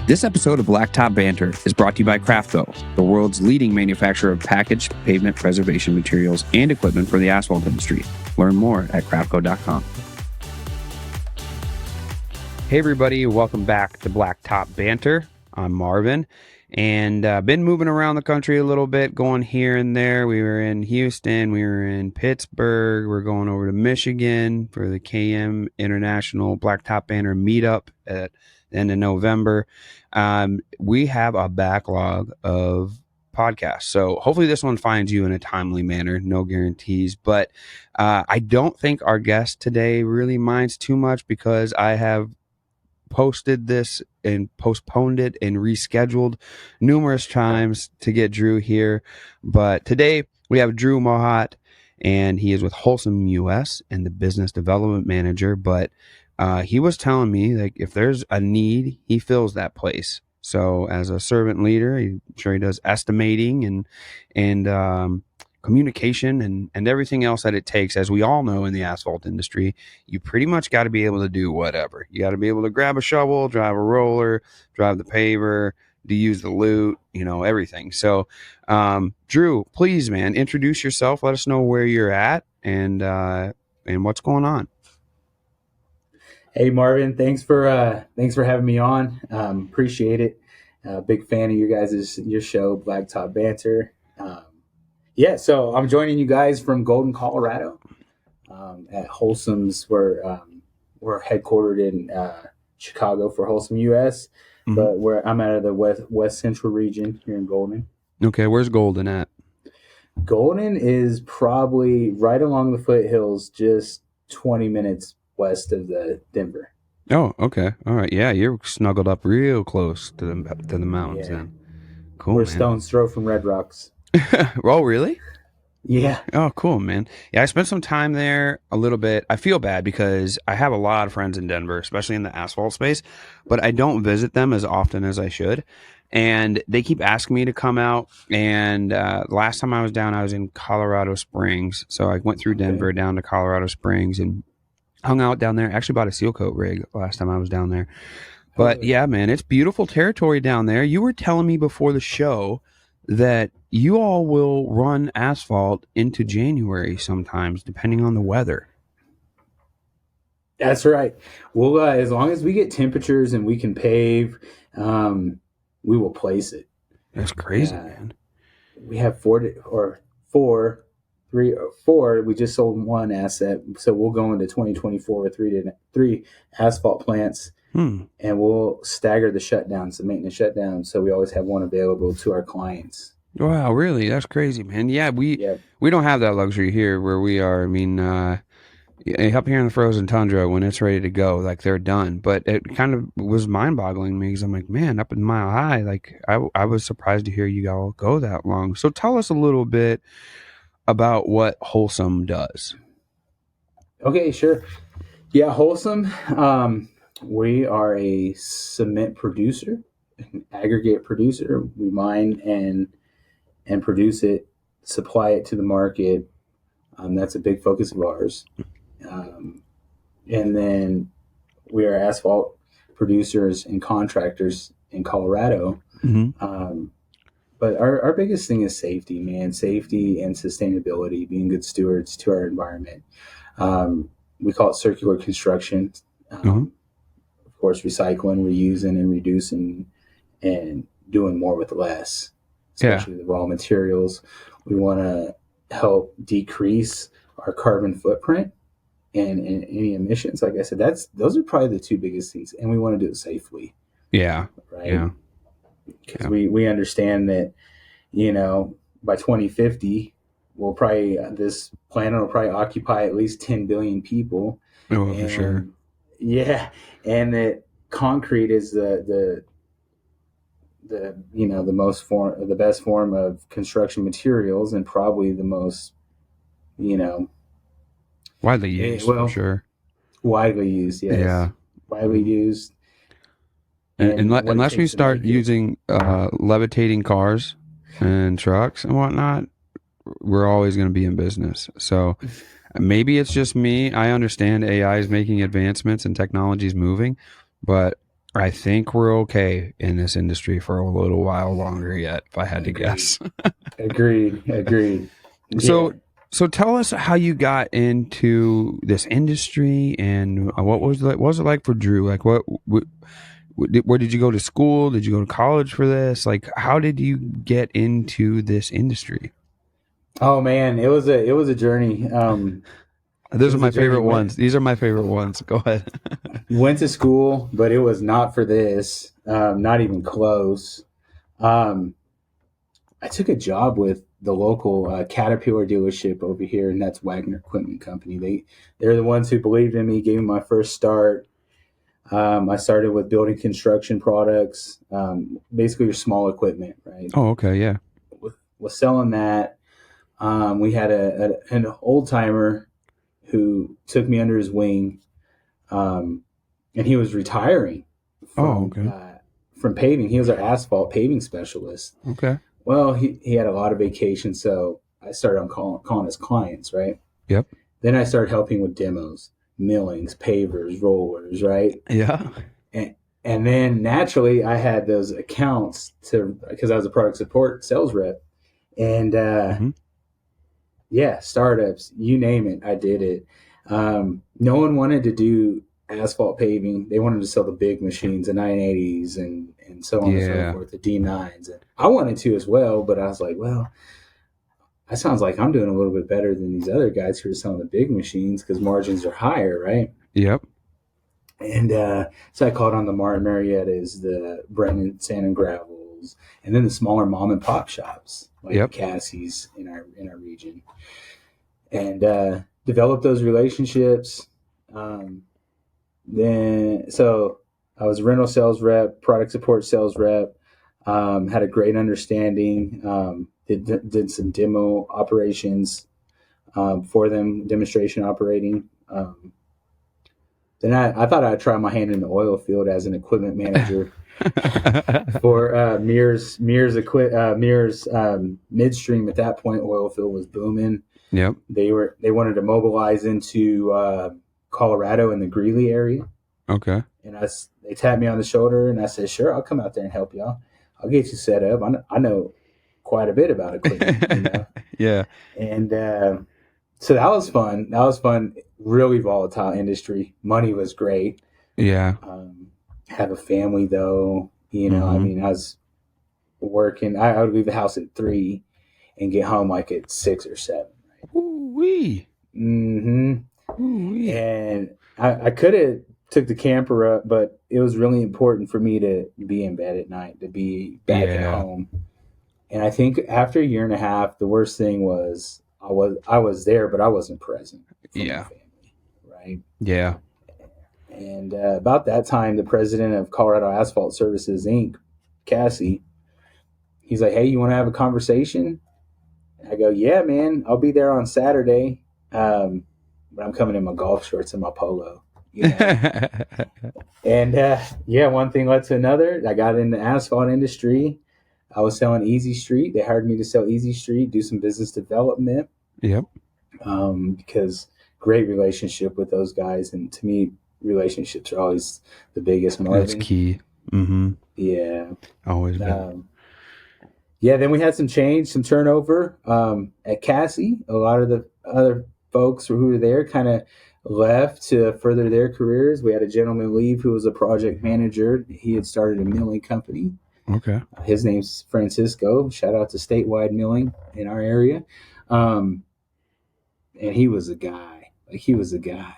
This episode of Blacktop Banter is brought to you by Crafto, the world's leading manufacturer of packaged pavement preservation materials and equipment for the asphalt industry. Learn more at craftco.com. Hey everybody, welcome back to Blacktop Banter. I'm Marvin, and been moving around the country a little bit, going here and there. We were in Houston, we were in Pittsburgh, we're going over to Michigan for the KM International Blacktop Banter meetup at the end of November. We have a backlog of podcasts, so hopefully this one finds you in a timely manner. No guarantees, but I don't think our guest today really minds too much because I have posted this and postponed it and rescheduled numerous times to get Drew here. But today we have Drew Mohatt, and he is with Holcim US and the business development manager. But he was telling me, like, if there's a need, he fills that place. So as a servant leader, I'm sure he does estimating and communication and everything else that it takes. As we all know in the asphalt industry, you pretty much got to be able to do whatever. You got to be able to grab a shovel, drive a roller, drive the paver, to use the loot, everything. So Drew, please, man, introduce yourself. Let us know where you're at and what's going on. Hey Marvin, thanks for having me on. Appreciate it. Big fan of your show, Blacktop Banter. So I'm joining you guys from Golden, Colorado, at Holcim's. We're headquartered in Chicago for Holcim US, but I'm out of the West Central region here in Golden. Okay, where's Golden at? Golden is probably right along the foothills, just 20 minutes west of the Denver. Oh, okay. All right. Yeah, you're snuggled up real close to the mountains then. Cool. We're man. stone's throw from Red Rocks. Oh, really? Yeah. Oh, cool, man. Yeah, I spent some time there a little bit. I feel bad because I have a lot of friends in Denver, especially in the asphalt space, but I don't visit them as often as I should. And they keep asking me to come out. And last time I was down, I was in Colorado Springs. So I went through Denver down to Colorado Springs and hung out down there. Actually bought a seal coat rig last time I was down there. But yeah, man, it's beautiful territory down there. You were telling me before the show that you all will run asphalt into January sometimes, depending on the weather. That's right. Well, as long as we get temperatures and we can pave, we will place it. That's crazy, man. We have four. We just sold one asset, so we'll go into 2024 with three asphalt plants, and we'll stagger the shutdowns, the maintenance shutdowns, so we always have one available to our clients. Wow, really? That's crazy, man. Yeah, we don't have that luxury here where we are. I mean, up here in the frozen tundra, when it's ready to go, like, they're done. But it kind of was mind-boggling to me because I'm like, man, up in Mile High, like, I was surprised to hear you all go that long. So tell us a little bit about what Holcim does. Okay, sure. Yeah, Holcim, we are a cement producer, an aggregate producer. We mine and produce it, supply it to the market. That's a big focus of ours. And then we are asphalt producers and contractors in Colorado. But our biggest thing is safety, man. Safety and sustainability, being good stewards to our environment. We call it circular construction. Of course, recycling, reusing, and reducing, and doing more with less, especially the raw materials. We want to help decrease our carbon footprint and any emissions. Like I said, those are probably the two biggest things, and we want to do it safely. Yeah. Right. Yeah. Because we understand that, by 2050, this planet will probably occupy at least 10 billion people. Oh, for sure. Yeah, and that concrete is the best form of construction materials, and probably the most, widely used, for sure. Widely used, yes. Yeah. Widely used. Unless we start using levitating cars and trucks and whatnot, we're always going to be in business. So maybe it's just me. I understand AI is making advancements and technology is moving, but I think we're okay in this industry for a little while longer yet, if I had to Agreed. guess. Agreed. Yeah. So, so tell us how you got into this industry and what was it like for Drew? Like, where did you go to school? Did you go to college for this? Like, how did you get into this industry? Oh man, it was a journey. It Those are was a my journey. favorite ones. These are my favorite ones. Go ahead. Went to school, but it was not for this. Not even close. Um, I took a job with the local Caterpillar dealership over here, and that's Wagner Equipment Company. They're the ones who believed in me, gave me my first start. I started with building construction products, basically your small equipment, right? Oh, okay, yeah. Was selling that. We had an old timer who took me under his wing, um, and he was retiring Oh, from okay, from paving. He was our asphalt paving specialist. okay. Well, he had a lot of vacation, so I started on calling his clients, right? Yep. Then I started helping with demos, millings, pavers, rollers, right? Yeah. And, and then naturally, I had those accounts to because I was a product support sales rep, and Hmm. yeah, startups, you name it, I did it. No one wanted to do asphalt paving. They wanted to sell the big machines, the 980s and so on and so Yeah. forth, the D9s. And I wanted to as well, but I was like, well, that sounds like I'm doing a little bit better than these other guys who are selling the big machines because margins are higher, right? Yep. And so I called on the Martin Mariettas, the Brennan Sand and Gravels, and then the smaller mom and pop shops like Yep. the Cassies in our region, and developed those relationships. Then so I was a rental sales rep, product support sales rep. Had a great understanding. Did some demo operations for them, demonstration operating. Then I thought I'd try my hand in the oil field as an equipment manager for Mears midstream. At that point, oil field was booming. Yep. They wanted to mobilize into Colorado in the Greeley area, Okay. and they tapped me on the shoulder, and I said, "Sure, I'll come out there and help y'all. I'll get you set up. I know quite a bit about equipment, you know." Yeah. And so that was fun. That was fun. Really volatile industry. Money was great. Yeah. Have a family though. You know, I Mm-hmm. mean, I was working. I would leave the house at 3 and get home like at 6 or 7. Ooh wee. Mm-hmm. Ooh wee. And I could have took the camper up, but it was really important for me to be in bed at night, to be back at Yeah. home. And I think after a year and a half, the worst thing was I was there, but I wasn't present for my Yeah. family, right? Yeah. And about that time, the president of Colorado Asphalt Services Inc., Cassie, he's like, "Hey, you want to have a conversation?" I go, "Yeah, man, I'll be there on Saturday, but I'm coming in my golf shorts and my polo, you know." And yeah, one thing led to another. I got in the asphalt industry. I was selling Easy Street. They hired me to sell Easy Street, do some business development, Yep. because great relationship with those guys. And to me, relationships are always the biggest, That's Marvin. key. Mm-hmm. Yeah. Always been. Yeah, then we had some change, some turnover at Cassie. A lot of the other folks who were there kind of left to further their careers. We had a gentleman leave who was a project manager. He had started a milling company. Okay. His name's Francisco. Shout out to Statewide Milling in our area. And he was a guy. Like, he was a guy.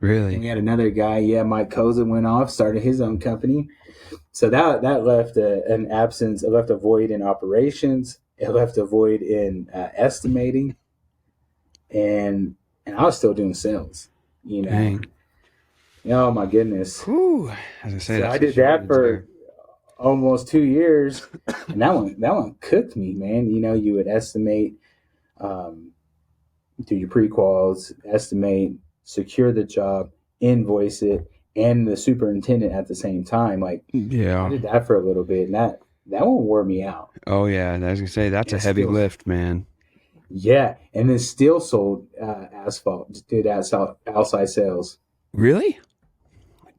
And we Really? had another guy. Yeah, Mike Koza went off, started his own company. So that left an absence. It left a void in operations. It left a void in estimating, and I was still doing sales. You know. Dang. Oh my goodness. Whew. As I say, So that's I a did that shortage for there. almost 2 years, and that one cooked me, man. You know, you would estimate, do your pre-quals, estimate, secure the job, invoice it, and the superintendent at the same time. Like, I Yeah. did that for a little bit, and that one wore me out. Oh yeah. And I was gonna say that's And a it heavy still, lift, man. yeah, and then still sold asphalt, did asphalt outside sales. Really?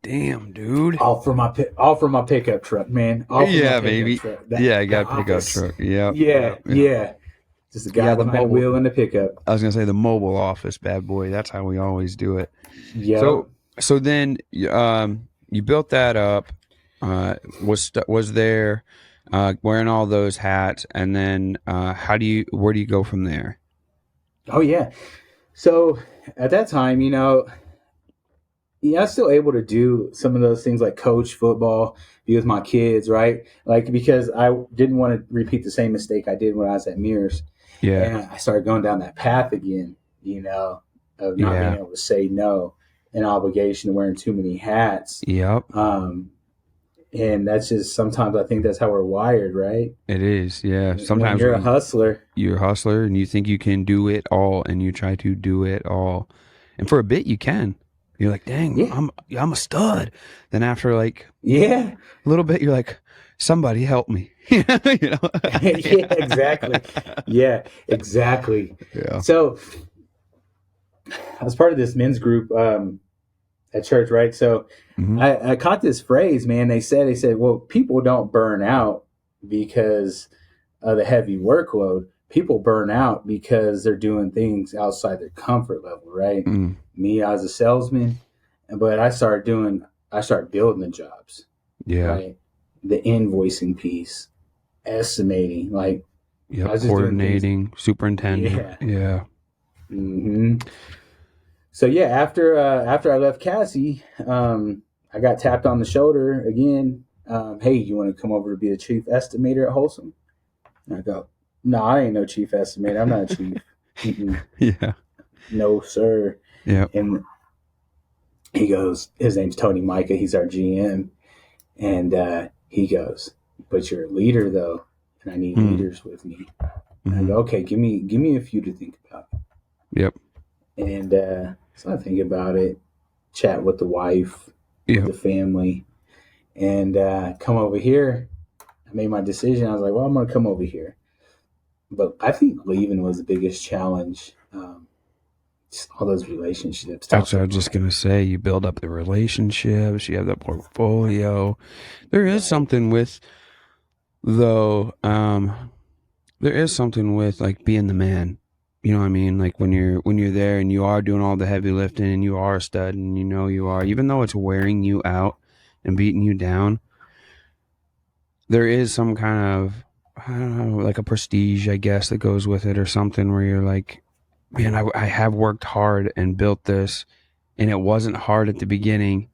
Damn, dude. All for my pickup truck, man. All for my Yeah, pickup baby. truck. Yeah, I The got a pickup office. truck. Yep, Yeah, yep, yep. yeah. Just the guy Yeah, the behind the mobile. wheel in the pickup. I was gonna say the mobile office, bad boy. That's how we always do it. Yep. So then, you built that up. Was there, wearing all those hats, and then where do you go from there? Oh yeah. So at that time, yeah, I was still able to do some of those things like coach football, be with my kids, right? Like because I didn't want to repeat the same mistake I did when I was at Mears, Yeah, and I started going down that path again, of not being yeah, able to say no, an obligation to wearing too many hats. yep. Um, and that's just sometimes I think that's how we're wired, right? It is. Yeah. When Sometimes you're a when hustler, you're a hustler and you think you can do it all, and you try to do it all, and for a bit you can. You're like, dang, yeah, I'm a stud. Then after like yeah, a little bit, you're like, somebody help me. You know? yeah, exactly, yeah, exactly. Yeah. So I was part of this men's group at church, right? So Hmm. I caught this phrase, man. They said, well, people don't burn out because of the heavy workload. People burn out because they're doing things outside their comfort level, right? Mm. Me, I was a salesman, but I started building the jobs, Yeah. right? The invoicing piece, estimating, like I Yep. was just doing things. Coordinating, superintendent. Yeah. Yeah. hmm So yeah, after I left Cassie, I got tapped on the shoulder again. Hey, you want to come over to be the chief estimator at Holcim? And I go, no, I ain't no chief estimator. I'm not a chief. Mm-mm. Yeah. No, sir. Yep. And he goes, his name's Tony Micah. He's our GM. And he goes, but you're a leader though, and I need Mm. leaders with me. And I Hmm. go, okay, give me a few to think about. Yep. And so I think about it, chat with the wife, with Yep. the family, and come over here. I made my decision. I was like, well, I'm going to come over here. But I think leaving was the biggest challenge. Just all those relationships, top That's what I to was just bottom. gonna say. You build up the relationships. You have the portfolio. There is Right. something with though. There is something with like being the man. You know what I mean? Like when you're there and you are doing all the heavy lifting and you are a stud and you know you are, even though it's wearing you out and beating you down, there is some kind of, I don't know, like a prestige, I guess, that goes with it or something where you're like, man, I have worked hard and built this, and it wasn't hard at the beginning,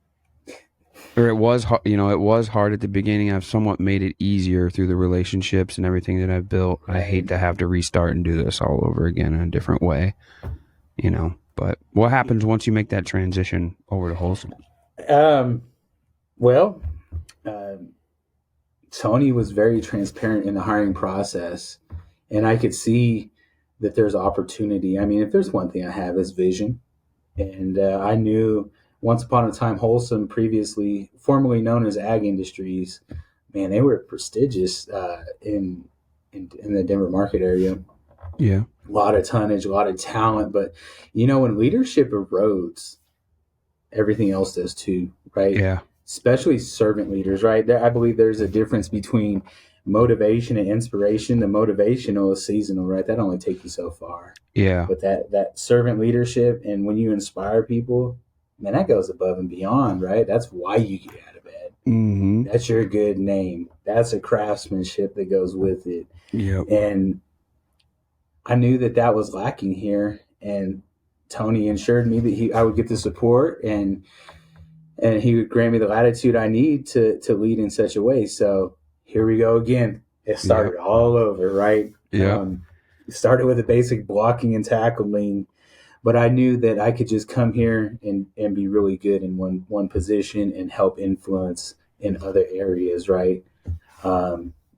or it was hard at the beginning. I've somewhat made it easier through the relationships and everything that I've built. I hate Right. to have to restart and do this all over again in a different way, But what happens once you make that transition over to Wholesome? Um, well, uh, Tony was very transparent in the hiring process, and I could see that there's opportunity. I mean, if there's one thing I have is vision, and I knew once upon a time Wholesome, previously formerly known as Ag Industries, man, they were prestigious in the Denver market area. Yeah, A lot of tonnage, a lot of talent, but when leadership erodes, everything else does too, right? yeah, Especially servant leaders, right? I believe there's a difference between motivation and inspiration. The motivational is seasonal, right? That only takes you so far. yeah, But that servant leadership, and when you inspire people, man, that goes above and beyond, right? That's why you get out of bed. mm-hmm, That's your good name. That's a craftsmanship that goes with it. yep, And I knew that was lacking here, and Tony assured me that I would get the support, and he would grant me the latitude I need to lead in such a way. So here we go again. It yep, started all over, right? yep, It started with the basic blocking and tackling, but I knew that I could just come here and be really good in one position and help influence in other areas, right?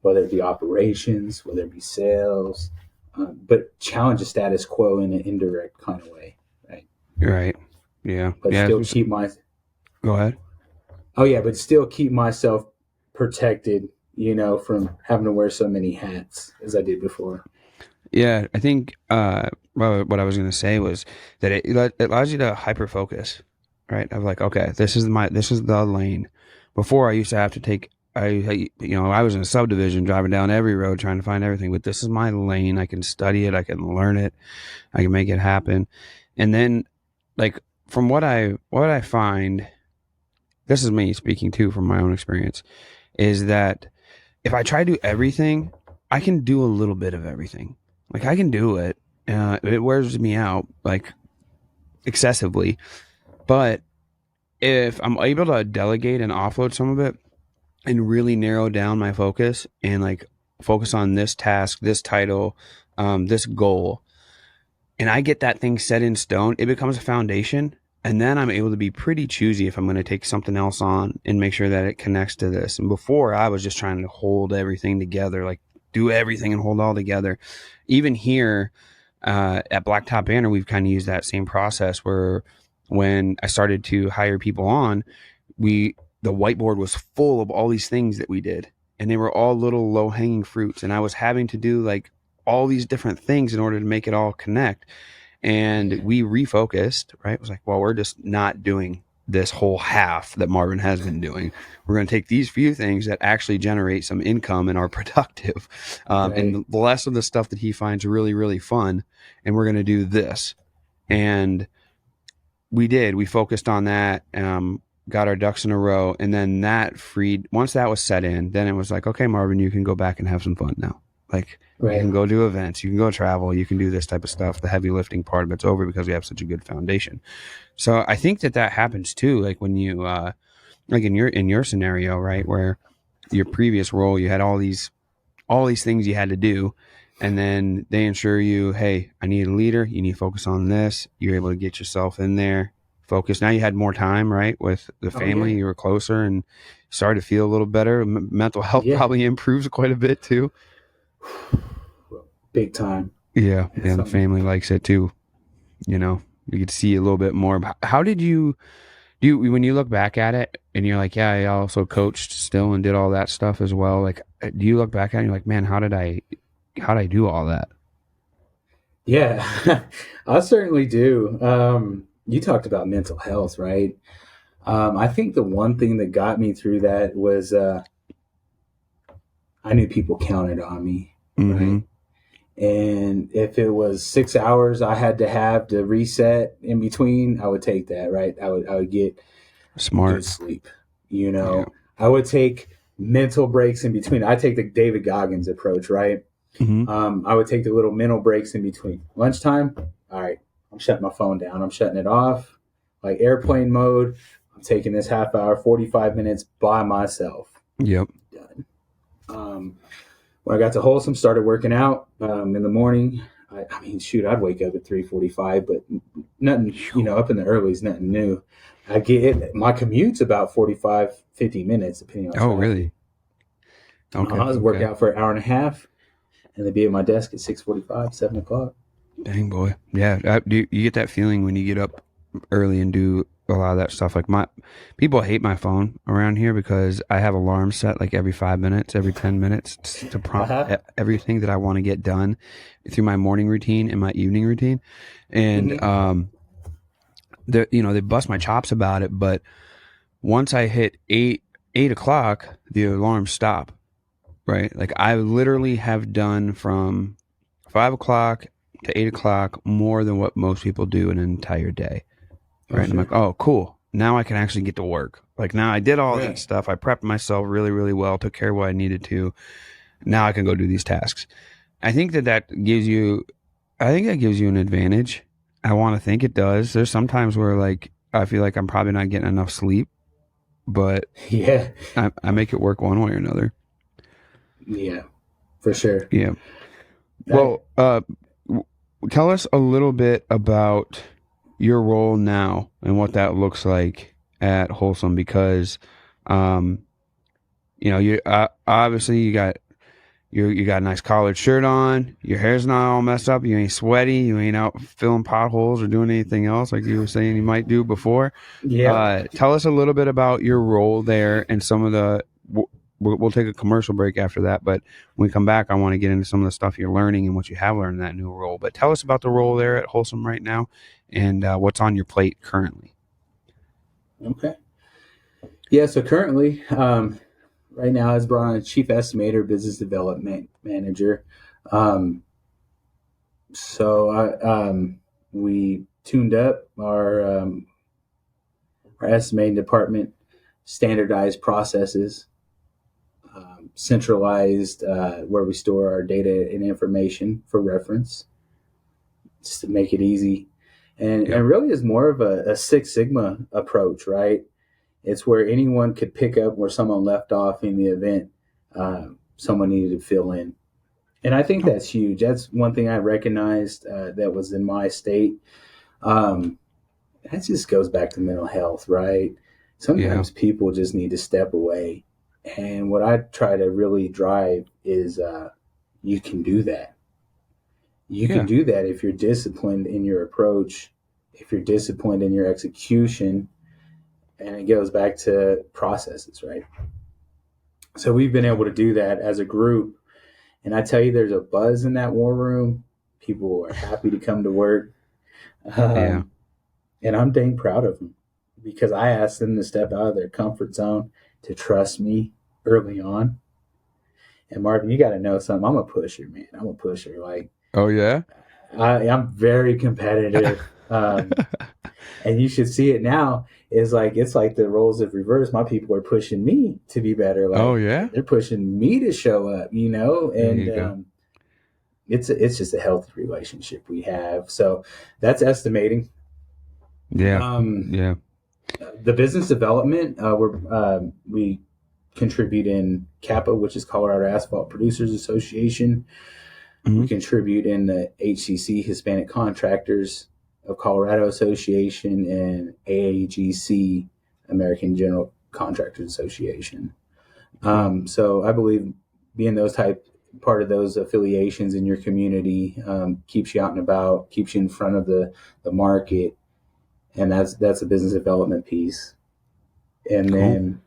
Whether it be operations, whether it be sales, but challenge the status quo in an indirect kind of way, right? right, yeah, But yeah. still keep my Go ahead. but still keep myself protected, from having to wear so many hats as I did before. Yeah, I think what I was going to say was that it allows you to hyper focus, right? I'm like, okay, this is the lane. Before I used to have to take, I was in a subdivision driving down every road trying to find everything, but this is my lane. I can study it. I can learn it. I can make it happen. And then, like, from what I find, this is me speaking too from my own experience, is that if I try to do everything, I can do a little bit of everything. Like, I can do it. It wears me out, like, excessively. But if I'm able to delegate and offload some of it and really narrow down my focus and, like, focus on this task, this title, this goal, and I get that thing set in stone, it becomes a foundation. And then I'm able to be pretty choosy if I'm going to take something else on and make sure that it connects to this. And before, I was just trying to hold everything together, like do everything and hold it all together. Even here at Blacktop Banter, we've kind of used that same process where when I started to hire people on, the whiteboard was full of all these things that we did. And they were all little low hanging fruits. And I was having to do like all these different things in order to make it all connect. And we refocused, right? It was like, well, we're just not doing this whole half that Marvin has been doing. We're going to take these few things that actually generate some income and are productive, Right. and the less of the stuff that he finds really, really fun. And we're going to do this. And we did. We focused on that, got our ducks in a row. And then that freed, once that was set in, then it was like, okay, Marvin, you can go back and have some fun now. Like, Right. you can go do events, you can go travel, you can do this type of stuff. The heavy lifting part of it's over because we have such a good foundation. So I think that happens too. Like when you, like in your scenario, right, where your previous role, you had all these things you had to do, and then they ensure you, hey, I need a leader. You need to focus on this. You're able to get yourself in there, focus. Now you had more time, right, with the family. Yeah. You were closer and started to feel a little better. Mental health probably improves quite a bit too. Big time. Yeah, the family likes it too. You know, you get to see a little bit more. How did you when you look back at it and you're like, yeah, I also coached still and did all that stuff as well. Like, do you look back at it and you're like, man, how did I do all that? Yeah, I certainly do. You talked about mental health, right? I think the one thing that got me through that was I knew people counted on me, right? And if it was 6 hours I had to have to reset in between, I would take that, right? I would get smart good sleep. You know, I would take mental breaks in between. I take the David Goggins approach, right? I would take the little mental breaks in between. Lunchtime, all right, I'm shutting my phone down. I'm shutting it off, like airplane mode. I'm taking this half hour, 45 minutes by myself. Yep. Done. When I got to Holcim, started working out in the morning. I mean, shoot, I'd wake up at 3:45, but nothing, up in the early is nothing new. I get my commute's about 45, 50 minutes, depending on traffic. Really? Okay. I was working out for an hour and a half, and then be at my desk at 6:45, 7 o'clock. Dang, boy. Yeah. You get that feeling when you get up early and do a lot of that stuff. Like people hate my phone around here because I have alarms set like every 5 minutes, every 10 minutes to prompt everything that I want to get done through my morning routine and my evening routine. And, they bust my chops about it, but once I hit 8 o'clock, the alarms stop, right? Like I literally have done from 5 o'clock to 8 o'clock more than what most people do in an entire day. Right. Sure. I'm like, oh, cool. Now I can actually get to work. Like now I did all that stuff. I prepped myself really, really well, took care of what I needed to. Now I can go do these tasks. I think that gives you an advantage. I want to think it does. There's some times where like, I feel like I'm probably not getting enough sleep, but I make it work one way or another. Yeah, for sure. Yeah. Well, tell us a little bit about your role now and what that looks like at Holcim, because you obviously you got a nice collared shirt on, your hair's not all messed up, you ain't sweaty, you ain't out filling potholes or doing anything else like you were saying you might do before. Tell us a little bit about your role there and some of the we'll take a commercial break after that, but when we come back, I want to get into some of the stuff you're learning and what you have learned in that new role. But tell us about the role there at Holcim right now and what's on your plate currently. Okay. Yeah. So currently, right now, is brought on a chief estimator, business development manager. Um, we tuned up our estimating department, standardized processes, centralized where we store our data and information for reference, just to make it easy. And really is more of a Six Sigma approach, right? It's where anyone could pick up where someone left off in the event someone needed to fill in. And I think that's huge. That's one thing I recognized that was in my state. That just goes back to mental health, right? Sometimes people just need to step away. And what I try to really drive is you can do that. You can do that if you're disciplined in your approach, if you're disciplined in your execution, and it goes back to processes, right? So we've been able to do that as a group. And I tell you, there's a buzz in that war room. People are happy to come to work. And I'm dang proud of them because I asked them to step out of their comfort zone, to trust me early on. And Marvin, you got to know something. I'm a pusher, man. I'm a pusher. Like, oh yeah, I'm very competitive, and you should see it now. It's like the roles have reversed. My people are pushing me to be better. Like, oh yeah, they're pushing me to show up. And it's just a healthy relationship we have. So that's estimating. The business development, we contribute in CAPA, which is Colorado Asphalt Producers Association. Mm-hmm. We contribute in the HCC, Hispanic Contractors of Colorado Association, and AAGC, American General Contractors Association. So I believe being part of those affiliations in your community keeps you out and about, keeps you in front of the market. And that's a business development piece. And then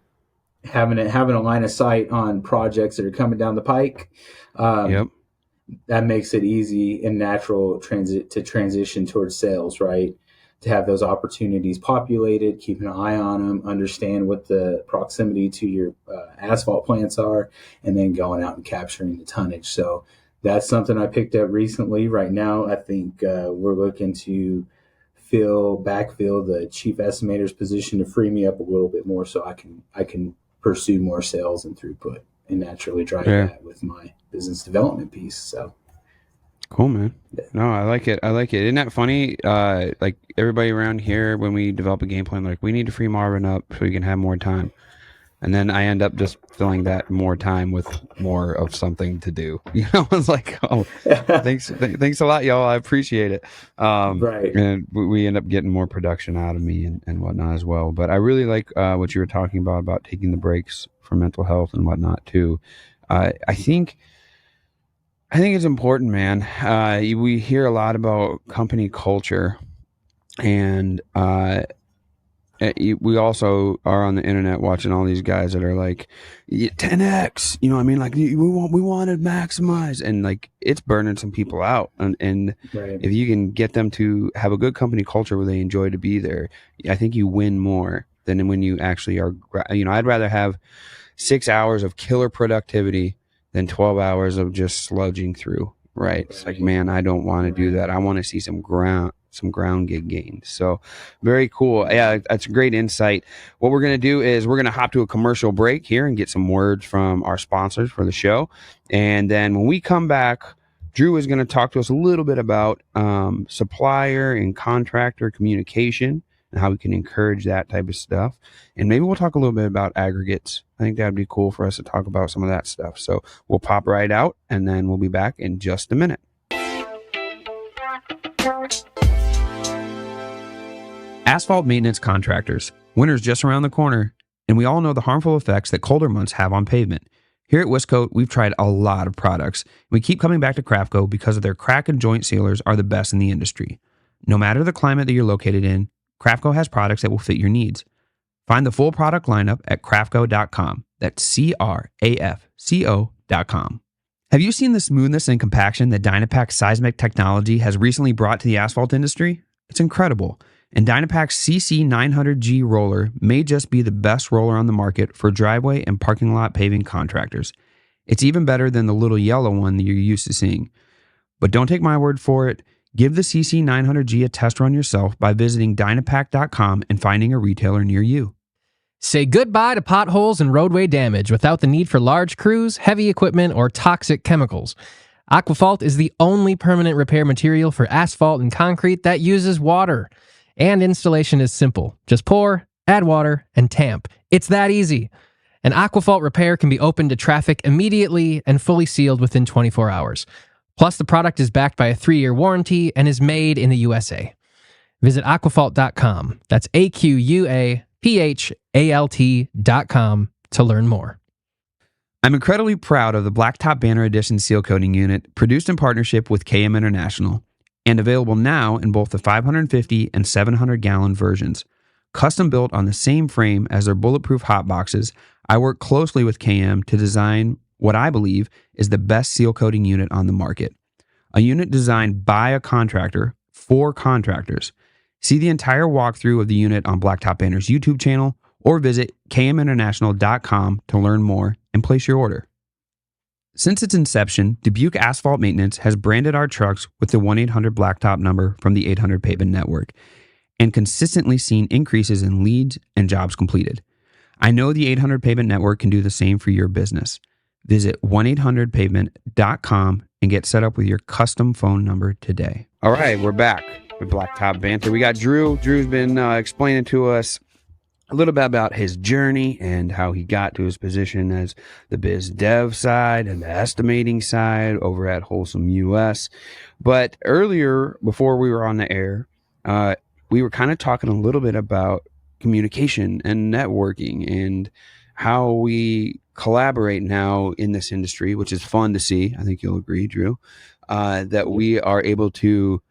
having a line of sight on projects that are coming down the pike, that makes it easy and natural to transition towards sales, right? To have those opportunities populated, keep an eye on them, understand what the proximity to your asphalt plants are, and then going out and capturing the tonnage. So that's something I picked up recently. Right now, I think we're looking to backfill the chief estimator's position to free me up a little bit more so I can pursue more sales and throughput and naturally drive that with my business development piece. So cool, man. No, I like it. Isn't that funny? Like everybody around here, when we develop a game plan, like we need to free Marvin up so we can have more time. And then I end up just filling that more time with more of something to do. It's like, oh, thanks a lot, y'all. I appreciate it. Right. And we end up getting more production out of me and whatnot as well. But I really like what you were talking about taking the breaks for mental health and whatnot too. I think it's important, man. We hear a lot about company culture, and we also are on the internet watching all these guys that are like 10x, you know what I mean? Like we want to maximize, and like it's burning some people out. And if you can get them to have a good company culture where they enjoy to be there, I think you win more than when you actually are. I'd rather have 6 hours of killer productivity than 12 hours of just sludging through. Right? It's like, man, I don't want to do that. I want to see some ground gig gains. So very cool. Yeah, that's a great insight. What we're going to do is we're going to hop to a commercial break here and get some words from our sponsors for the show. And then when we come back, Drew is going to talk to us a little bit about supplier and contractor communication and how we can encourage that type of stuff. And maybe we'll talk a little bit about aggregates. I think that'd be cool for us to talk about some of that stuff. So we'll pop right out and then we'll be back in just a minute. Asphalt maintenance contractors. Winter's just around the corner, and we all know the harmful effects that colder months have on pavement. Here at Wiscoat, we've tried a lot of products. We keep coming back to Craftco because of their crack and joint sealers are the best in the industry. No matter the climate that you're located in, Craftco has products that will fit your needs. Find the full product lineup at craftco.com. That's CRAFCO.com. Have you seen the smoothness and compaction that Dynapack seismic technology has recently brought to the asphalt industry? It's incredible. And Dynapac's CC900G roller may just be the best roller on the market for driveway and parking lot paving contractors. It's even better than the little yellow one that you're used to seeing. But don't take my word for it. Give the CC900G a test run yourself by visiting Dynapac.com and finding a retailer near you. Say goodbye to potholes and roadway damage without the need for large crews, heavy equipment, or toxic chemicals. Aquafalt is the only permanent repair material for asphalt and concrete that uses water. And installation is simple. Just pour, add water, and tamp. It's that easy. An Aquafalt repair can be opened to traffic immediately and fully sealed within 24 hours. Plus, the product is backed by a 3-year warranty and is made in the USA. Visit aquafalt.com. That's AQUAPHALT.com to learn more. I'm incredibly proud of the Blacktop Banter Edition seal coating unit produced in partnership with KM International and available now in both the 550 and 700 gallon versions. Custom built on the same frame as their bulletproof hot boxes, I work closely with KM to design what I believe is the best seal coating unit on the market. A unit designed by a contractor for contractors. See the entire walkthrough of the unit on Blacktop Banter's YouTube channel or visit kminternational.com to learn more and place your order. Since its inception, Dubuque Asphalt Maintenance has branded our trucks with the 1-800-BLACKTOP number from the 800 Pavement Network and consistently seen increases in leads and jobs completed. I know the 800 Pavement Network can do the same for your business. Visit 1-800-PAVEMENT.com and get set up with your custom phone number today. All right, we're back with Blacktop Banter. We got Drew. Drew's been explaining to us a little bit about his journey and how he got to his position as the biz dev side and the estimating side over at Holcim US. But earlier, before we were on the air, we were kind of talking a little bit about communication and networking and how we collaborate now in this industry, which is fun to see. I think you'll agree, Drew, that we are able to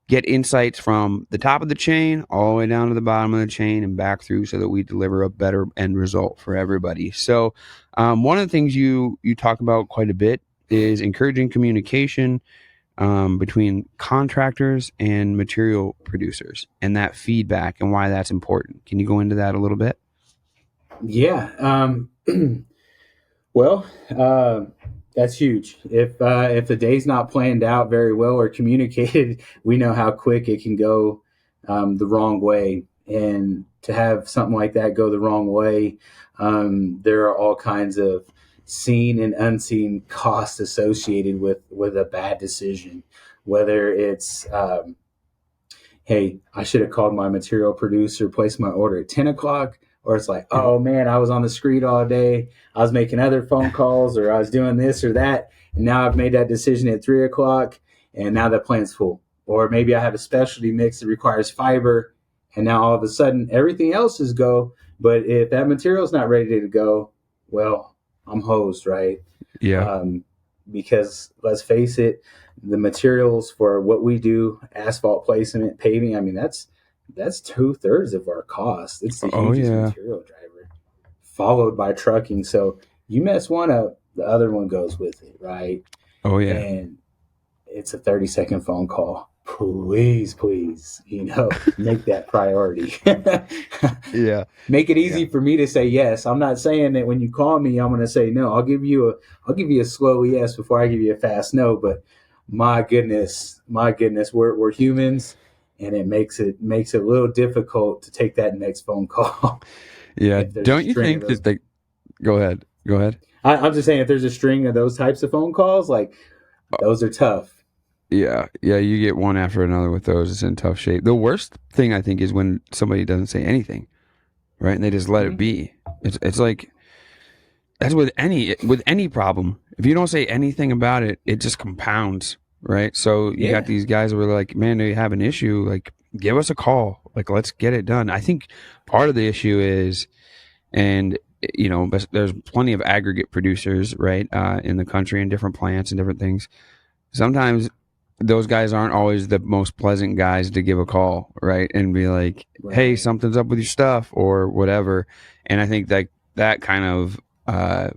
get insights from the top of the chain all the way down to the bottom of the chain and back through so that we deliver a better end result for everybody. So one of the things you talk about quite a bit is encouraging communication between contractors and material producers and that feedback and why that's important. Can you go into that a little bit? Yeah. Well, that's huge. If the day's not planned out very well or communicated, we know how quick it can go the wrong way. And to have something like that go the wrong way, there are all kinds of seen and unseen costs associated with a bad decision. Whether it's, hey, I should have called my material producer, placed my order at 10 o'clock. Or it's like, oh man, I was on the street all day. I was making other phone calls or I was doing this or that. And now I've made that decision at 3 o'clock and now the plant's full. Or maybe I have a specialty mix that requires fiber. And now all of a sudden everything else is go. But if that material is not ready to go, well, I'm hosed, right? Yeah. Because let's face it, the materials for what we do, asphalt placement, paving, I mean, that's 2/3 of our cost. It's the hugest material driver, followed by trucking. So you mess one up, the other one goes with it, right? Oh yeah. And it's a 30-second phone call. Please, make that priority. Yeah. Make it easy for me to say yes. I'm not saying that when you call me, I'm going to say no. I'll give you a slow yes before I give you a fast no. But my goodness, we're humans. And it makes it a little difficult to take that next phone call. Yeah. Don't you think that they... Go ahead. I'm just saying if there's a string of those types of phone calls, like those are tough. Yeah. You get one after another with those. It's in tough shape. The worst thing I think is when somebody doesn't say anything, right? And they just let it be. It's like that's with any problem. If you don't say anything about it, it just compounds. Right. So you got these guys who are like, man, do you have an issue? Like, give us a call. Like, let's get it done. I think part of the issue is, and, there's plenty of aggregate producers, right, in the country and different plants and different things. Sometimes those guys aren't always the most pleasant guys to give a call, right, and be like, hey, something's up with your stuff or whatever. And I think that kind of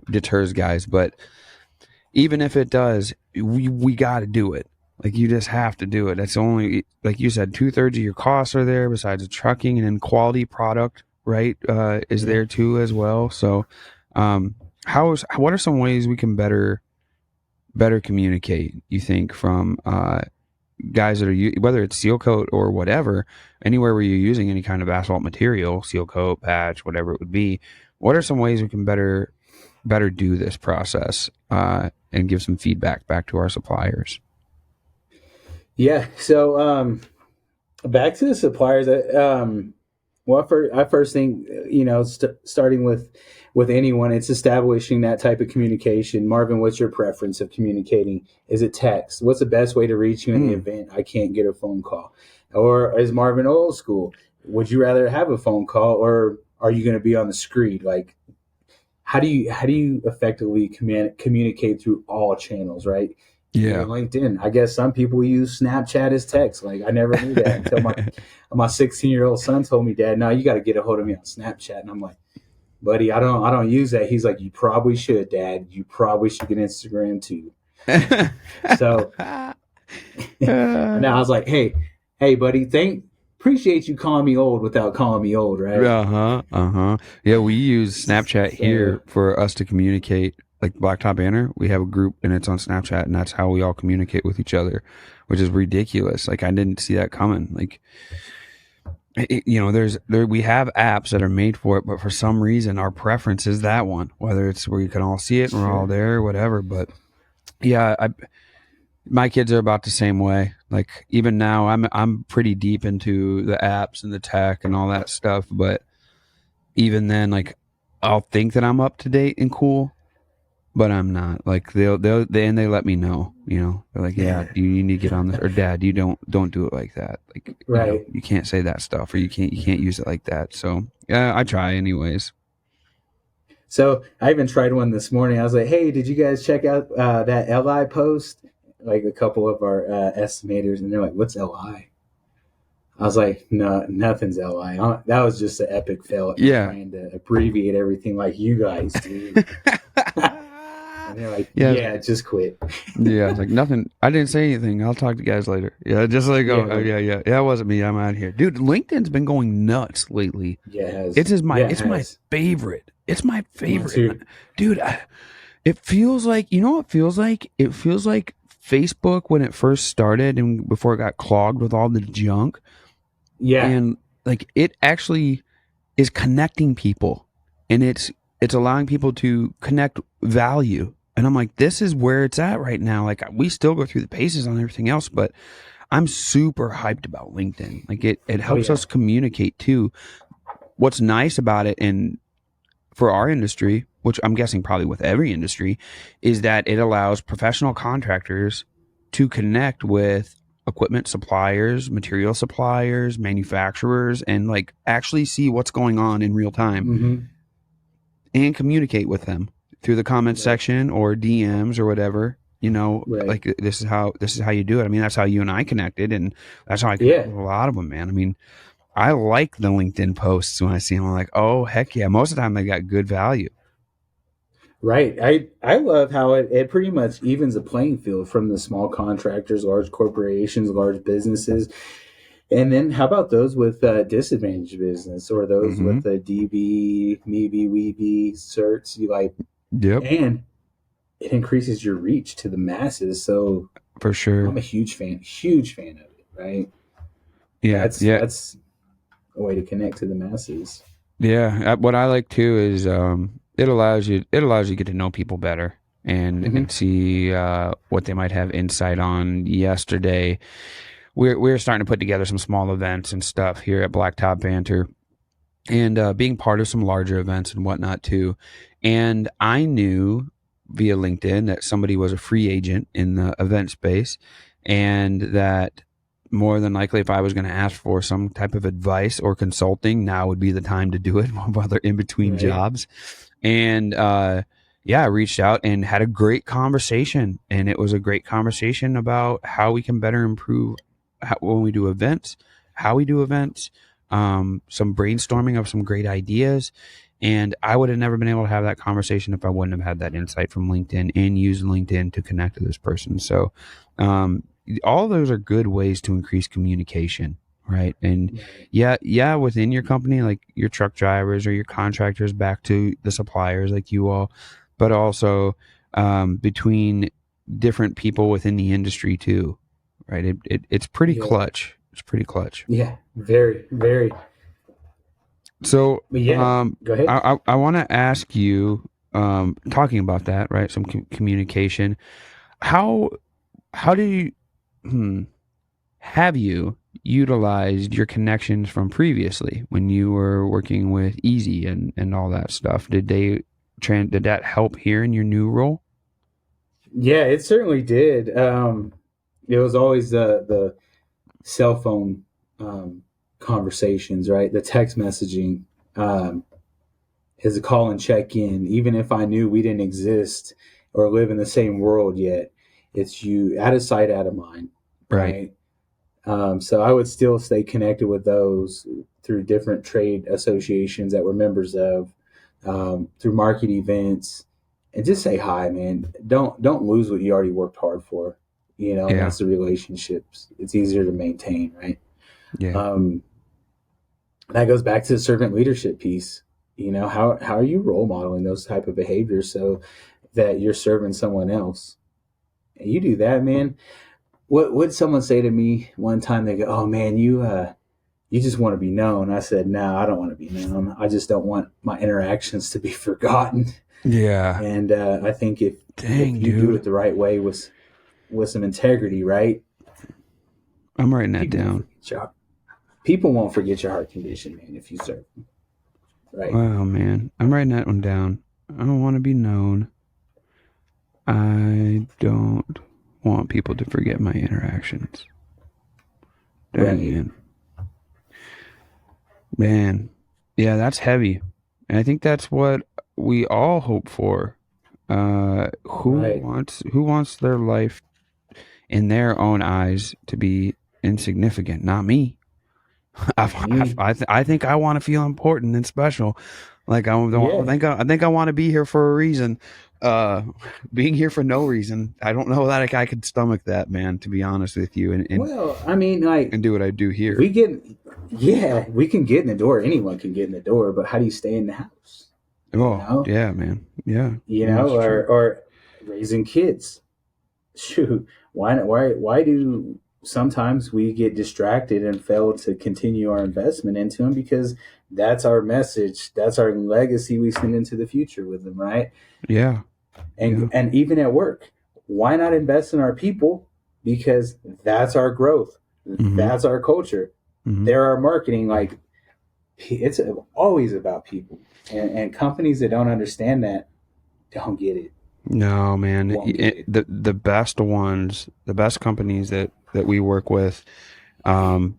deters guys. But even if it does, we got to do it. Like, you just have to do it. That's only, like you said, 2/3 of your costs are there besides the trucking, and then quality product, right, is there too as well. So, what are some ways we can better communicate, you think, from guys that are whether it's seal coat or whatever, anywhere where you're using any kind of asphalt material, seal coat, patch, whatever it would be? What are some ways we can better do this process and give some feedback back to our suppliers? Yeah. So back to the suppliers. Well, I first think, starting with anyone, it's establishing that type of communication. Marvin, what's your preference of communicating? Is it text? What's the best way to reach you in the event I can't get a phone call? Or is Marvin old school? Would you rather have a phone call, or are you going to be on the screen? Like, how do you effectively communicate through all channels, right? Yeah. LinkedIn. I guess some people use Snapchat as text. Like, I never knew that until my 16-year-old son told me, Dad, no, you got to get a hold of me on Snapchat. And I'm like, buddy, I don't use that. He's like, you probably should, Dad. You probably should get Instagram too. So now I was like, hey, buddy, appreciate you calling me old without calling me old, right? Yeah, we use Snapchat here for us to communicate. Like Blacktop Banter, we have a group and it's on Snapchat, and that's how we all communicate with each other, which is ridiculous. Like, I didn't see that coming. Like, we have apps that are made for it, but for some reason our preference is that one, whether it's where you can all see it and we're all there or whatever. But yeah, my kids are about the same way. Like, even now I'm pretty deep into the apps and the tech and all that stuff, but even then, like, I'll think that I'm up to date and cool, but I'm not. Like, they let me know, they're like, yeah, you need to get on this, or Dad, you don't do it like that. Like, right. You can't say that stuff, or you can't use it like that. So yeah, I try anyways. So I even tried one this morning. I was like, hey, did you guys check out that LI post? Like, a couple of our estimators, and they're like, what's LI? I was like, no, nothing's LI. That was just an epic fail. Trying to abbreviate everything like you guys do. And they're like, yeah, just quit. Yeah, it's like, nothing. I didn't say anything. I'll talk to you guys later. Yeah, just like, yeah, it wasn't me. I'm out here, dude. LinkedIn's been going nuts lately. Yeah, it has. It's my favorite. It's my favorite, dude. It feels like, it feels like? It feels like Facebook when it first started and before it got clogged with all the junk. Yeah, and like, it actually is connecting people, and it's allowing people to connect value. And I'm like, this is where it's at right now. Like, we still go through the paces on everything else, but I'm super hyped about LinkedIn. Like, it helps us communicate too. What's nice about it, and for our industry, which I'm guessing probably with every industry, is that it allows professional contractors to connect with equipment suppliers, material suppliers, manufacturers, and like actually see what's going on in real time and communicate with them through the comment section or DMs or whatever. Like, this is how you do it. I mean, that's how you and I connected, and that's how I connect with a lot of them, man. I mean, I like the LinkedIn posts when I see them. I'm like, oh, heck yeah. Most of the time they got good value. Right. I love how it pretty much evens the playing field from the small contractors, large corporations, large businesses. And then how about those with disadvantaged business, or those with the DB, MEB, WEB certs? And it increases your reach to the masses. So for sure, I'm a huge fan of it. Right. Yeah. That's a way to connect to the masses. Yeah. What I like too is, it allows you to get to know people better and see what they might have insight on. Yesterday, we're starting to put together some small events and stuff here at Blacktop Banter, and being part of some larger events and whatnot too. And I knew via LinkedIn that somebody was a free agent in the event space, and that more than likely, if I was going to ask for some type of advice or consulting, now would be the time to do it while they're in between jobs. And I reached out and had a great conversation, and it was a great conversation about how we can better improve when we do events, how we do events, some brainstorming of some great ideas. And I would have never been able to have that conversation if I wouldn't have had that insight from LinkedIn and used LinkedIn to connect to this person. So all those are good ways to increase communication, right? And Right. yeah, within your company, like your truck drivers or your contractors back to the suppliers like you all, but also between different people within the industry too, right? It's pretty Yeah. clutch. It's pretty clutch. Yeah. Very, very. So But yeah, go ahead. I want to ask you, talking about that, right? Some communication. How do you, have you utilized your connections from previously when you were working with Easy and all that stuff? Did that help here in your new role? Yeah, it certainly did. It was always the cell phone conversations, right? The text messaging, is a call and check in, even if I knew we didn't exist or live in the same world yet. It's you out of sight, out of mind, Right. right? So I would still stay connected with those through different trade associations that we're members of, through market events, and just say hi, man. Don't lose what you already worked hard for. And Yeah. that's the relationships. It's easier to maintain, right? Yeah. Um, that goes back to the servant leadership piece. How are you role modeling those type of behaviors so that you're serving someone else? And you do that, man. What would someone say to me one time? They go, "Oh man, you just want to be known." I said, "No, I don't want to be known. I just don't want my interactions to be forgotten." Yeah. And I think if Dang, you do dude. it the right way with some integrity, right? I'm writing that People won't down. forget your people won't forget your heart condition, man. If you serve them, right? Wow, man. I'm writing that one down. I don't want to be known. I don't want people to forget my interactions. Dang, Right. man. Man. Yeah, that's heavy. And I think that's what we all hope for. Who Right. wants their life in their own eyes to be insignificant? Not me. I think I want to feel important and special. Like Yeah. I think I want to be here for a reason. Being here for no reason, I don't know that I could stomach that, man. To be honest with you, Well, I mean, like, and do what I do if here. we get, yeah, we can get in the door. Anyone can get in the door, but how do you stay in the house? You Oh know, yeah, man. Yeah, that's true. or raising kids. Shoot, why do sometimes we get distracted and fail to continue our investment into them? Because that's our message, that's our legacy we send into the future with them, right? Yeah, yeah. And even at work, why not invest in our people? Because that's our growth, that's our culture, they're our marketing. Like, it's always about people, and companies that don't understand that don't get it, No, man. won't get it. The best ones, the best companies that we work with, and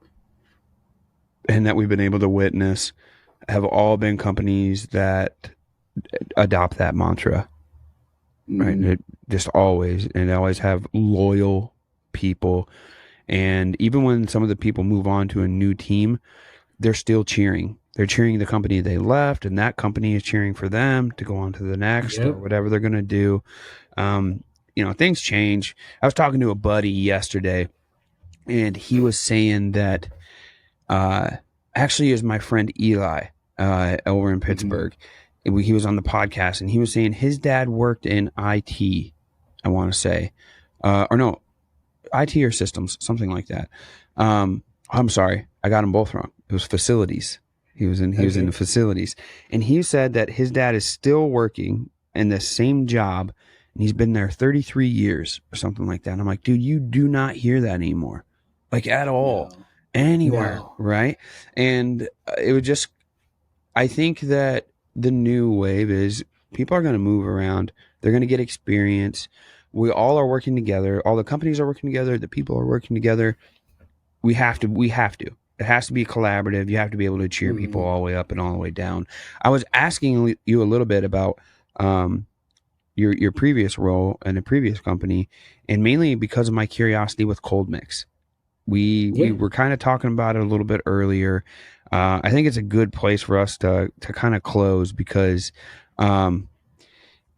that we've been able to witness, have all been companies that adopt that mantra, right? Mhm. Just always, and they always have loyal people. And even when some of the people move on to a new team, they're still cheering. They're cheering the company they left, and that company is cheering for them to go on to the next or Yep. whatever they're going to do. Things change. I was talking to a buddy yesterday, and he was saying that actually it was my friend Eli over in Pittsburgh. He was on the podcast, and he was saying his dad worked in IT, I want to say, or no, IT or systems, something like that. I'm sorry, I got them both wrong. It was facilities. He was in the facilities, and he said that his dad is still working in the same job, and he's been there 33 years or something like that. And I'm like, dude, you do not hear that anymore, like at all, No. anywhere, No. right? And it would just, I think that the new wave is people are going to move around. They're going to get experience. We all are working together. All the companies are working together. The people are working together. We have to. It has to be collaborative. You have to be able to cheer people all the way up and all the way down. I was asking you a little bit about your previous role in a previous company, and mainly because of my curiosity with cold mix. We were kind of talking about it a little bit earlier. I think it's a good place for us to kind of close because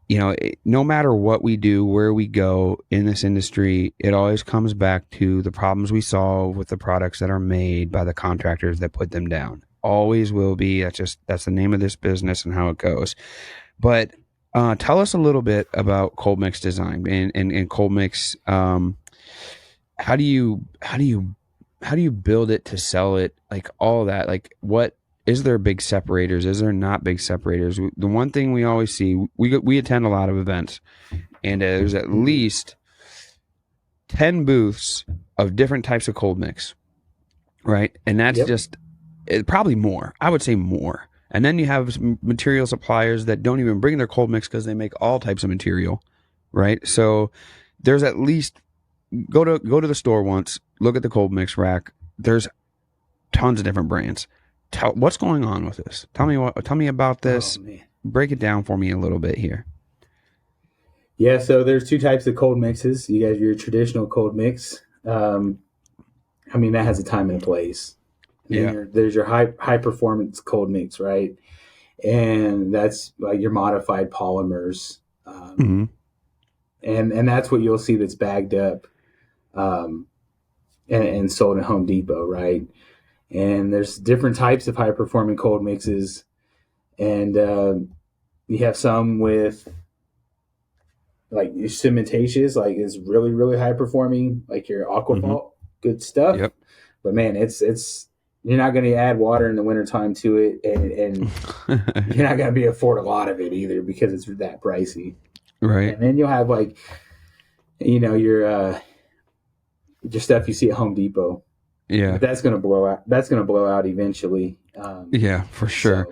no matter what we do, where we go in this industry, it always comes back to the problems we solve with the products that are made by the contractors that put them down. Always will be. That's the name of this business and how it goes. But tell us a little bit about cold mix design and cold mix. How do you build it to sell it? Like all that. Like what is there big separators? Is there not big separators? The one thing we always see, we attend a lot of events, and there's at least 10 booths of different types of cold mix, right? And that's just probably more. I would say more. And then you have material suppliers that don't even bring their cold mix because they make all types of material, right? So there's at least go to the store once, look at the cold mix rack. There's tons of different brands. What's going on with this? Tell me about this. Break it down for me a little bit here. Yeah, so there's two types of cold mixes. You got your traditional cold mix. That has a time and a place. Yeah. There's your high performance cold mix, right? And that's like your modified polymers. And that's what you'll see that's bagged up and sold at Home Depot, right? And there's different types of high performing cold mixes. And you have some with like your cementatious, like is really, really high performing, like your Aquafalt, good stuff. Yep. But man, it's you're not going to add water in the wintertime to it, and you're not going to be afford a lot of it either because it's that pricey. Right. And then you'll have like, your stuff you see at Home Depot. Yeah. But that's going to blow out. That's going to blow out eventually. Yeah, for sure.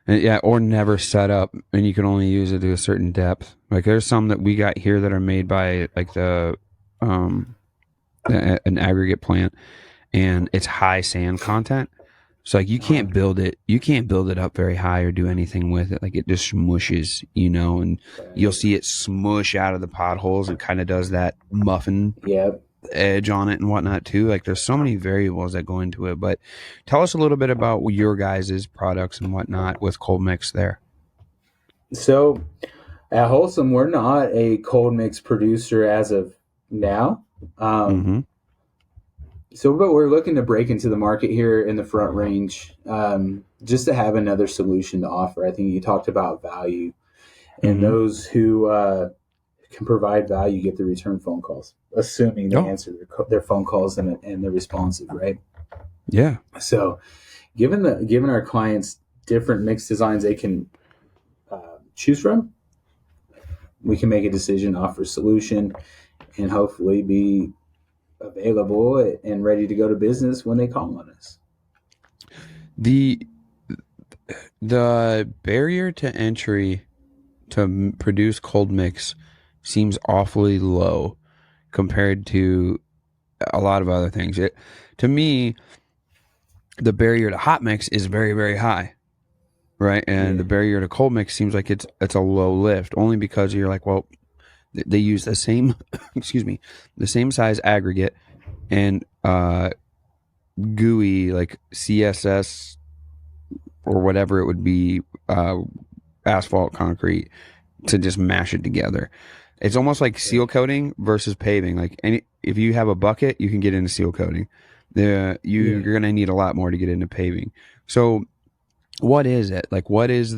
Yeah, or never set up, and you can only use it to a certain depth. Like there's some that we got here that are made by like an aggregate plant, and it's high sand content. So like you can't build it up very high or do anything with it. Like it just smushes, and you'll see it smush out of the potholes. It kind of does that muffin edge on it and whatnot too. Like there's so many variables that go into it. But tell us a little bit about your guys' products and whatnot with cold mix there. So at Holcim, we're not a cold mix producer as of now. So, but we're looking to break into the market here in the Front Range, just to have another solution to offer. I think you talked about value, and those who can provide value get the return phone calls, assuming they answer their phone calls and they're responsive, right? Yeah. So, given our clients different mix designs they can choose from, we can make a decision, offer a solution, and hopefully be available and ready to go to business when they call on us. The barrier to entry to produce cold mix seems awfully low compared to a lot of other things. To me, the barrier to hot mix is very, very high, right? And the barrier to cold mix seems like it's a low lift, only because you're like, well, they use the same, the same size aggregate and gooey like CSS or whatever it would be, asphalt concrete to just mash it together. It's almost like seal coating versus paving. Like if you have a bucket, you can get into seal coating. You're going to need a lot more to get into paving. So what is it? Like what is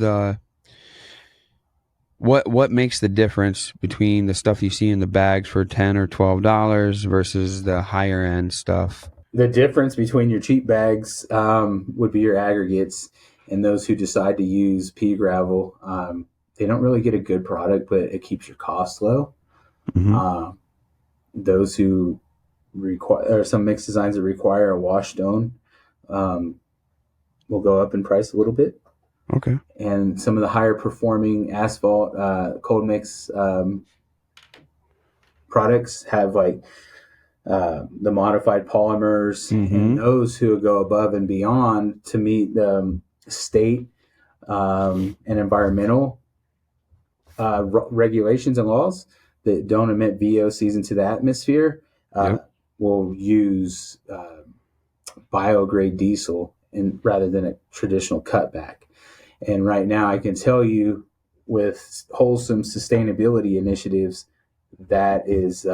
what makes the difference between the stuff you see in the bags for $10 or $12 versus the higher end stuff? The difference between your cheap bags would be your aggregates, and those who decide to use pea gravel, they don't really get a good product, but it keeps your costs low. Those who require, or some mix designs that require a wash stone, will go up in price a little bit. Okay. And some of the higher performing asphalt cold mix products have like the modified polymers, and those who go above and beyond to meet the state and environmental regulations and laws that don't emit VOCs into the atmosphere will use biograde diesel rather than a traditional cutback. And right now, I can tell you with wholesome sustainability initiatives, that is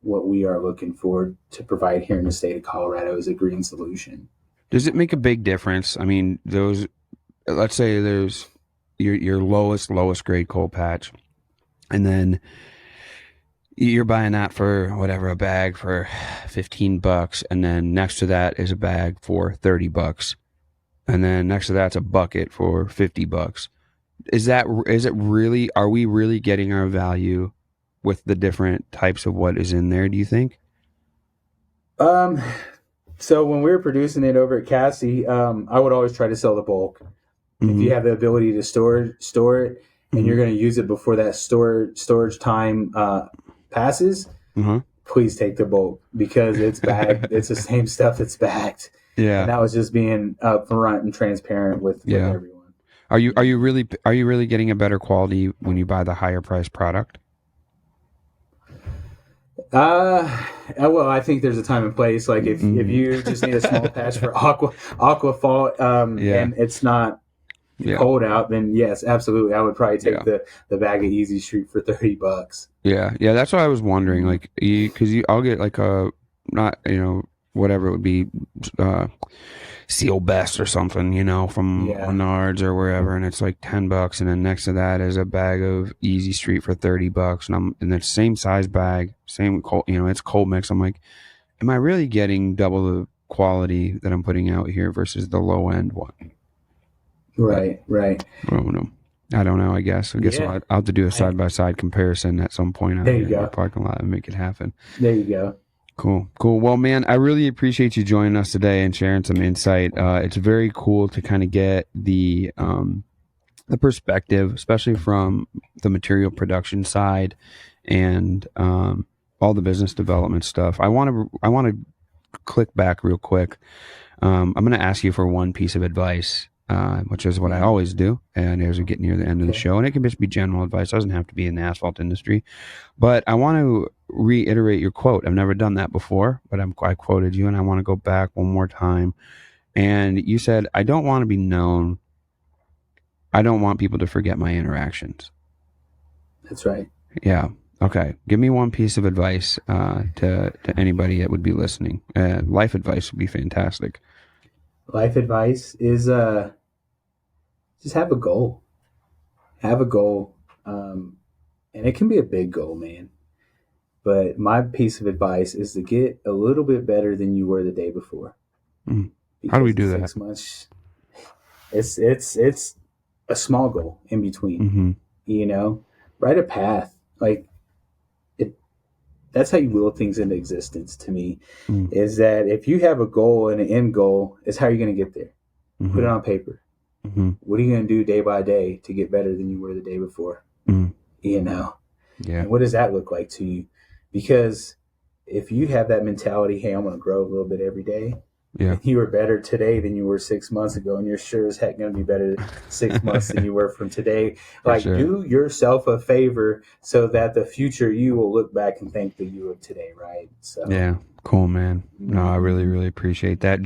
what we are looking for to provide here in the state of Colorado as a green solution. Does it make a big difference? I mean, let's say there's your lowest grade coal patch, and then you're buying that for whatever, a bag for $15, and then next to that is a bag for $30, and then next to that's a bucket for $50. Are we really getting our value with the different types of what is in there, do you think? So when we were producing it over at Cassie, I would always try to sell the bulk. Mm-hmm. If you have the ability to store it, and Mm-hmm. you're going to use it before that storage time passes, Mm-hmm. please take the bulk, because it's bagged. It's the same stuff that's bagged. Yeah. And that was just being upfront and transparent with everyone. Are you really getting a better quality when you buy the higher priced product? Well, I think there's a time and place. Like if you just need a small patch for Aquafalt, and it's not cold out, then yes, absolutely, I would probably take the bag of Easy Street for $30. Yeah, that's what I was wondering. Like, because I'll get like a whatever it would be, Seal Best or something, from Menards or wherever, and it's like $10, and then next to that is a bag of Easy Street for $30, and I'm in the same size bag, same cold, it's cold mix. I'm like, am I really getting double the quality that I'm putting out here versus the low end one? Right. I don't know. I guess I'll have to do a side by side comparison at some point out in the parking lot and make it happen. There you go. Cool. Well, man, I really appreciate you joining us today and sharing some insight. It's very cool to kind of get the perspective, especially from the material production side and all the business development stuff. I want to click back real quick. I'm going to ask you for one piece of advice, which is what I always do, and as we get near the end of the show, and it can just be general advice. It doesn't have to be in the asphalt industry, but I want to reiterate your quote. I've never done that before, but I quoted you, and I want to go back one more time. And you said, "I don't want to be known. I don't want people to forget my interactions." That's right. Yeah. Okay. Give me one piece of advice to anybody that would be listening. Life advice would be fantastic. Life advice is just have a goal. Have a goal. And it can be a big goal, man. But my piece of advice is to get a little bit better than you were the day before. How do we do that? 6 months, it's a small goal in between. Write a path. Like that's how you will things into existence. To me, is that if you have a goal and an end goal, is how you're going to get there. Put it on paper. What are you going to do day by day to get better than you were the day before? Yeah. And what does that look like to you? Because if you have that mentality, hey, I'm going to grow a little bit every day. Yeah. You were better today than you were 6 months ago, and you're sure as heck going to be better 6 months than you were from today. Like, do yourself a favor so that the future you will look back and thank the you of today, right? So yeah, cool, man. No, I really, really appreciate that.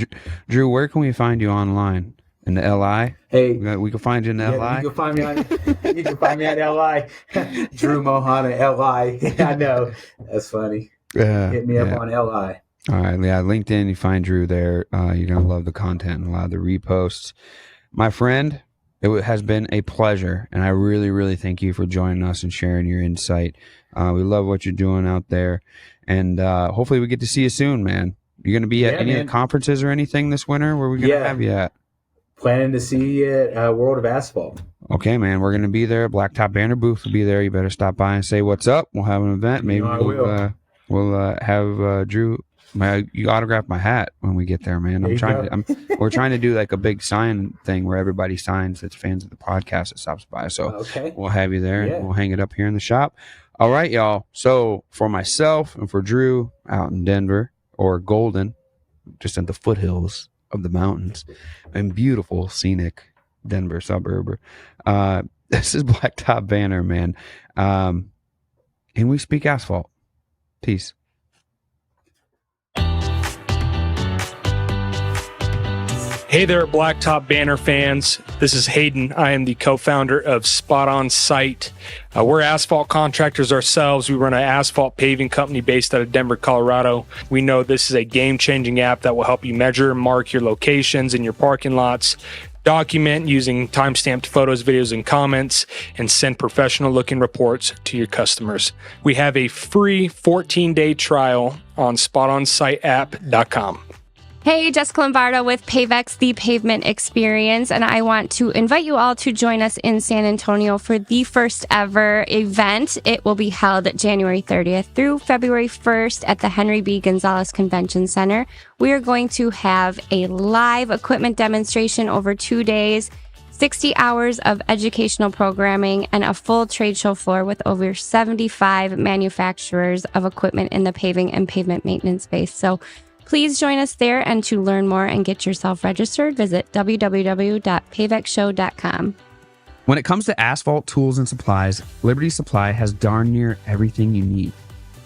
Drew, where can we find you online? In the LI? Hey, we can find you in the LI. You can find me at LI. Drew Mohatt at LI. I know, that's funny. Hit me up on LI. All right, yeah, LinkedIn, you find Drew there. You're going to love the content and a lot of the reposts. My friend, it has been a pleasure, and I really, really thank you for joining us and sharing your insight. We love what you're doing out there, and hopefully we get to see you soon, man. You're going to be at any of the conferences or anything this winter? Where are we going to have you at? Planning to see you at World of Asphalt. Okay, man, we're going to be there. Blacktop Banter booth will be there. You better stop by and say what's up. We'll have an event. Maybe we'll have Drew... you autograph my hat when we get there, man. We're trying to do like a big sign thing where everybody signs that's fans of the podcast that stops by. So we'll have you there and we'll hang it up here in the shop. All right, y'all. So for myself and for Drew out in Denver or Golden, just at the foothills of the mountains and beautiful scenic Denver suburb. This is Blacktop Banter, man. And we speak asphalt. Peace. Hey there, Blacktop Banter fans. This is Hayden. I am the co-founder of Spot On Site. We're asphalt contractors ourselves. We run an asphalt paving company based out of Denver, Colorado. We know this is a game-changing app that will help you measure and mark your locations in your parking lots, document using time-stamped photos, videos, and comments, and send professional-looking reports to your customers. We have a free 14-day trial on spotonsiteapp.com. Hey, Jessica Lombardo with PaveX, the pavement experience, and I want to invite you all to join us in San Antonio for the first ever event. It will be held January 30th through February 1st at the Henry B. Gonzalez Convention Center. We are going to have a live equipment demonstration over 2 days, 60 hours of educational programming, and a full trade show floor with over 75 manufacturers of equipment in the paving and pavement maintenance space. So please join us there, and to learn more and get yourself registered, visit www.pavexshow.com. When it comes to asphalt tools and supplies, Liberty Supply has darn near everything you need.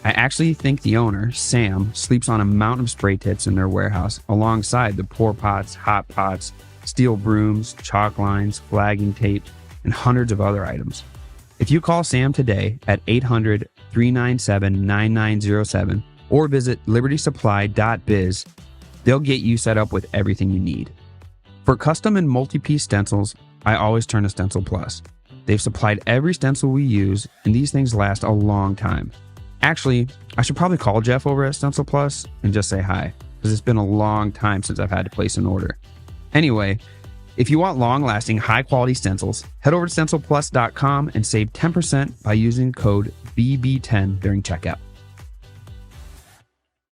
I actually think the owner, Sam, sleeps on a mountain of spray tips in their warehouse alongside the pour pots, hot pots, steel brooms, chalk lines, flagging tape, and hundreds of other items. If you call Sam today at 800-397-9907 or visit libertysupply.biz, they'll get you set up with everything you need. For custom and multi-piece stencils, I always turn to Stencil Plus. They've supplied every stencil we use, and these things last a long time. Actually, I should probably call Jeff over at Stencil Plus and just say hi, because it's been a long time since I've had to place an order. Anyway, if you want long-lasting, high-quality stencils, head over to stencilplus.com and save 10% by using code BB10 during checkout.